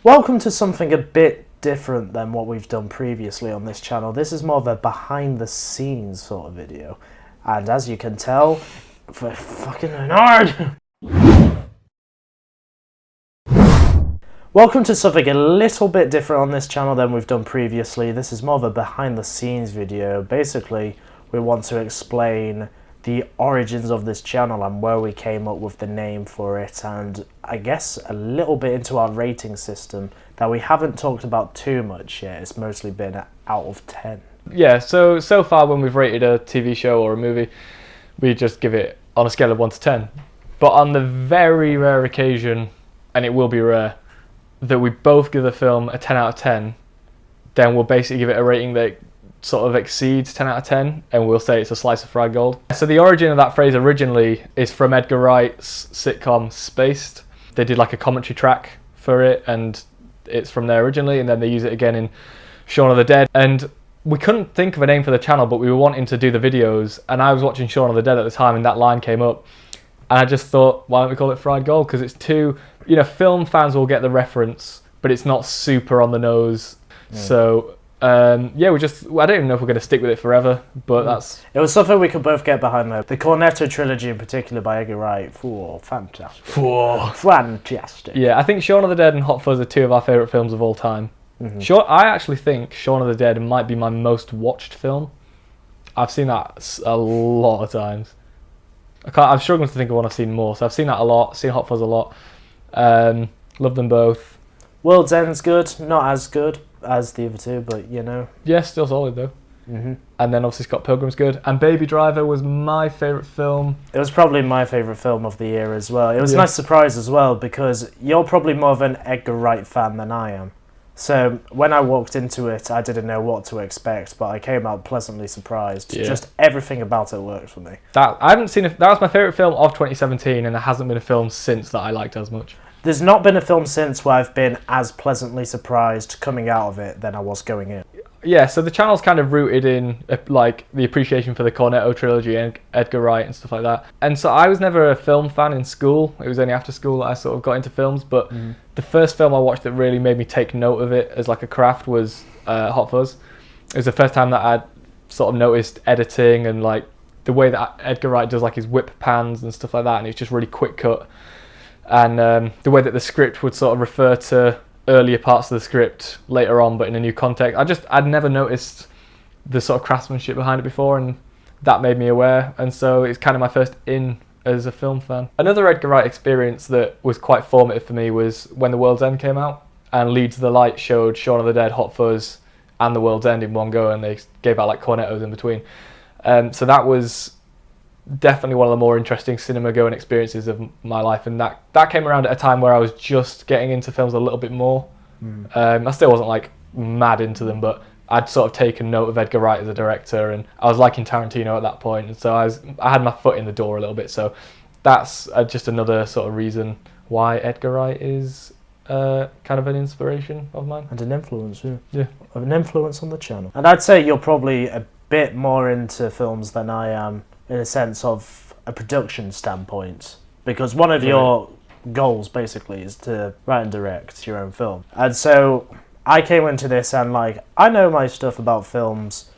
Welcome to something a bit different than what we've done previously on this channel. This is more of a behind the scenes sort of video. And as you can tell, we're fucking hard. Welcome to something a little bit different on this channel than we've done previously. This is more of a behind the scenes video. Basically, we want to explain the origins of this channel and where we came up with the name for it, and I guess a little bit into our rating system that we haven't talked about too much yet. It's mostly been out of 10. Yeah, so far when we've rated a TV show or a movie, we just give it on a scale of 1 to 10. But on the very rare occasion, and it will be rare, that we both give the film a 10 out of 10, then we'll basically give it a rating that sort of exceeds 10 out of 10, and we'll say it's a slice of fried gold. So the origin of that phrase originally is from Edgar Wright's sitcom Spaced. They did like a commentary track for it, and it's from there originally, and then they use it again in Shaun of the Dead. And we couldn't think of a name for the channel, but we were wanting to do the videos, and I was watching Shaun of the Dead at the time, and that line came up, and I just thought, why don't we call it fried gold? Because it's too, film fans will get the reference, but it's not super on the nose. So I don't even know if we're going to stick with it forever, but it was something we could both get behind though. The Cornetto Trilogy in particular by Edgar Wright. Fantastic. Fantastic. Yeah, I think Shaun of the Dead and Hot Fuzz are two of our favourite films of all time. I actually think Shaun of the Dead might be my most watched film. I've seen that a lot of times. I'm struggling to think of one I've seen more, so I've seen that a lot, seen Hot Fuzz a lot. Love them both. World's End's good, not as good as the other two, but Yeah, still solid though. And then obviously Scott Pilgrim's good. And Baby Driver was my favourite film. It was probably my favourite film of the year as well. It was a nice surprise as well, because you're probably more of an Edgar Wright fan than I am. So when I walked into it, I didn't know what to expect, but I came out pleasantly surprised. Yeah. Just everything about it worked for me. I haven't seen that was my favourite film of 2017, and there hasn't been a film since that I liked as much. There's not been a film since where I've been as pleasantly surprised coming out of it than I was going in. Yeah, so the channel's kind of rooted in like the appreciation for the Cornetto trilogy and Edgar Wright and stuff like that. And so I was never a film fan in school. It was only after school that I sort of got into films. But the first film I watched that really made me take note of it as like a craft was Hot Fuzz. It was the first time that I'd sort of noticed editing and like the way that Edgar Wright does like his whip pans and stuff like that. And it's just really quick cut. And the way that the script would sort of refer to earlier parts of the script later on, but in a new context. I'd never noticed the sort of craftsmanship behind it before, and that made me aware. And so it's kind of my first in as a film fan. Another Edgar Wright experience that was quite formative for me was when The World's End came out, and Lead to the Light showed Shaun of the Dead, Hot Fuzz, and The World's End in one go, and they gave out like cornettos in between. So that was definitely one of the more interesting cinema going experiences of my life, and that came around at a time where I was just getting into films a little bit more. I still wasn't like mad into them, but I'd sort of taken note of Edgar Wright as a director, and I was liking Tarantino at that point, and so I had my foot in the door a little bit. So that's just another sort of reason why Edgar Wright is kind of an inspiration of mine and an influence. Yeah, an influence on the channel. And I'd say you're probably a bit more into films than I am, in a sense of a production standpoint, because one of your goals basically is to write and direct your own film. And so I came into this and like, I know my stuff about films,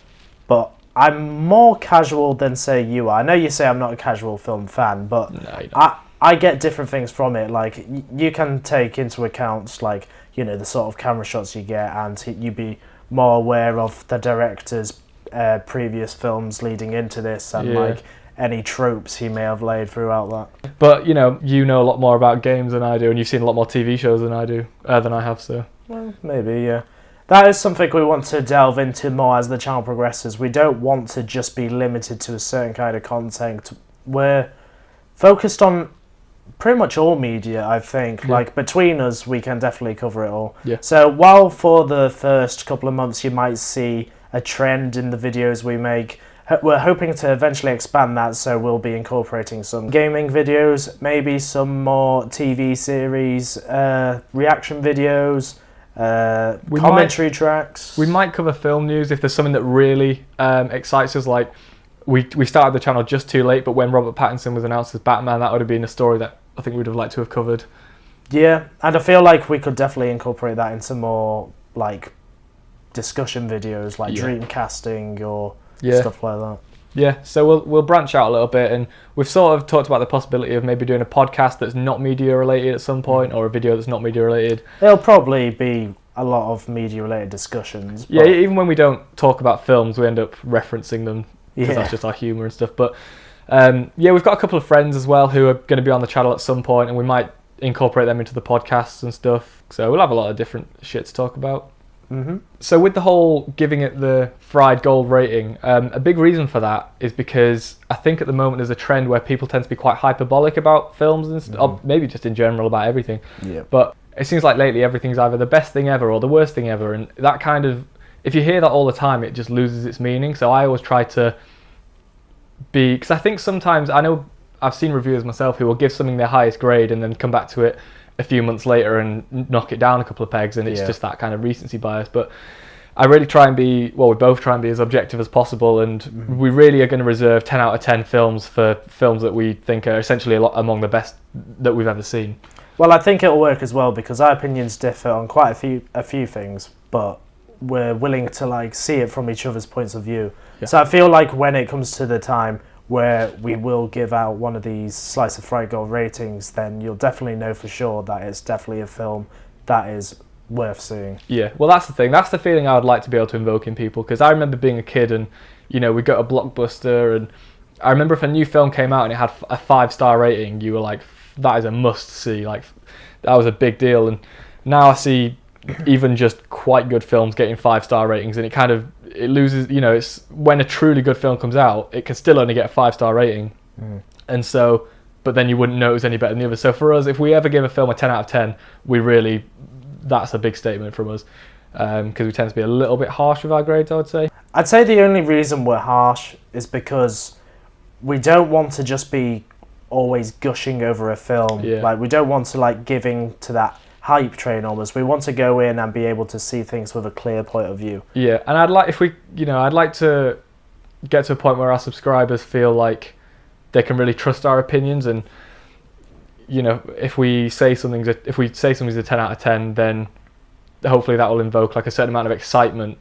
but I'm more casual than say you are. I know you say I'm not a casual film fan, but no, I get different things from it. Like you can take into account like, the sort of camera shots you get, and you'd be more aware of the director's previous films leading into this, and like any tropes he may have laid throughout that. But you know a lot more about games than I do, and you've seen a lot more TV shows than I have. So well, maybe that is something we want to delve into more as the channel progresses. We don't want to just be limited to a certain kind of content. We're focused on pretty much all media, I think. Like between us, we can definitely cover it all. So while for the first couple of months you might see a trend in the videos we make, we're hoping to eventually expand that, so we'll be incorporating some gaming videos, maybe some more TV series, reaction videos, commentary tracks. We might cover film news if there's something that really excites us. Like we started the channel just too late, but when Robert Pattinson was announced as Batman, that would have been a story that I think we'd have liked to have covered. Yeah, and I feel like we could definitely incorporate that into more like discussion videos, like dream casting or stuff like that. Yeah, so we'll branch out a little bit, and we've sort of talked about the possibility of maybe doing a podcast that's not media related at some point, or a video that's not media related. It'll probably be a lot of media related discussions. Yeah, even when we don't talk about films, we end up referencing them because that's just our humour and stuff. But we've got a couple of friends as well who are going to be on the channel at some point, and we might incorporate them into the podcasts and stuff. So we'll have a lot of different shit to talk about. Mm-hmm. So with the whole giving it the fried gold rating, a big reason for that is because I think at the moment there's a trend where people tend to be quite hyperbolic about films and stuff, or maybe just in general about everything. Yeah. But it seems like lately everything's either the best thing ever or the worst thing ever, and that kind of, if you hear that all the time, it just loses its meaning. So I always try to be, because I think sometimes, I know I've seen reviewers myself who will give something their highest grade and then come back to it a few months later and knock it down a couple of pegs, and it's just that kind of recency bias. But I really try and be, well, we both try and be as objective as possible, and we really are going to reserve 10 out of 10 films for films that we think are essentially among the best that we've ever seen. Well, I think it'll work as well because our opinions differ on quite a few things, but we're willing to like see it from each other's points of view. Yeah. So I feel like when it comes to the time where we will give out one of these slice of fried gold ratings, then you'll definitely know for sure that it's definitely a film that is worth seeing. Yeah, well, that's the thing. That's the feeling I would like to be able to invoke in people, because I remember being a kid and, you know, we'd go to Blockbuster, and I remember if a new film came out and it had a 5-star rating, you were like, that is a must-see. Like, that was a big deal. And now I see even just quite good films getting 5-star ratings, and it loses, you know, it's when a truly good film comes out, it can still only get a 5-star rating. And so, but then you wouldn't know it was any better than the other. So for us, if we ever give a film a 10 out of 10, that's a big statement from us, because we tend to be a little bit harsh with our grades, I would say. I'd say the only reason we're harsh is because we don't want to just be always gushing over a film. Like, we don't want to like giving to that hype train almost. We want to go in and be able to see things with a clear point of view. Yeah, and I'd like to get to a point where our subscribers feel like they can really trust our opinions, and you know, if we say something's a 10 out of 10, then hopefully that will invoke like a certain amount of excitement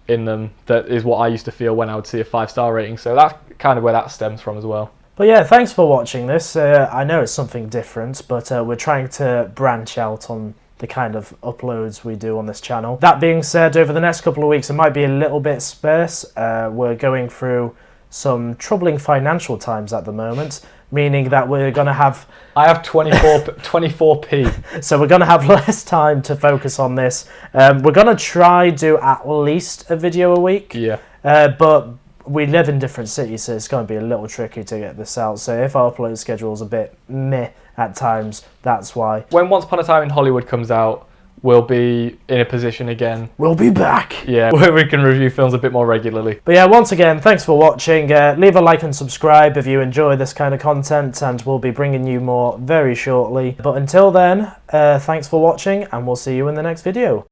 in them. That is what I used to feel when I would see a 5-star rating. So that's kind of where that stems from as well. But yeah, thanks for watching this. I know it's something different, but we're trying to branch out on the kind of uploads we do on this channel. That being said, over the next couple of weeks, it might be a little bit sparse. We're going through some troubling financial times at the moment, meaning that we're going to have... I have 24p. So we're going to have less time to focus on this. We're going to try do at least a video a week. Yeah. But we live in different cities, so it's going to be a little tricky to get this out. So if our upload schedule is a bit meh at times, that's why. When Once Upon a Time in Hollywood comes out, we'll be in a position again. We'll be back. Yeah, where we can review films a bit more regularly. But yeah, once again, thanks for watching. Leave a like and subscribe if you enjoy this kind of content, and we'll be bringing you more very shortly. But until then, thanks for watching, and we'll see you in the next video.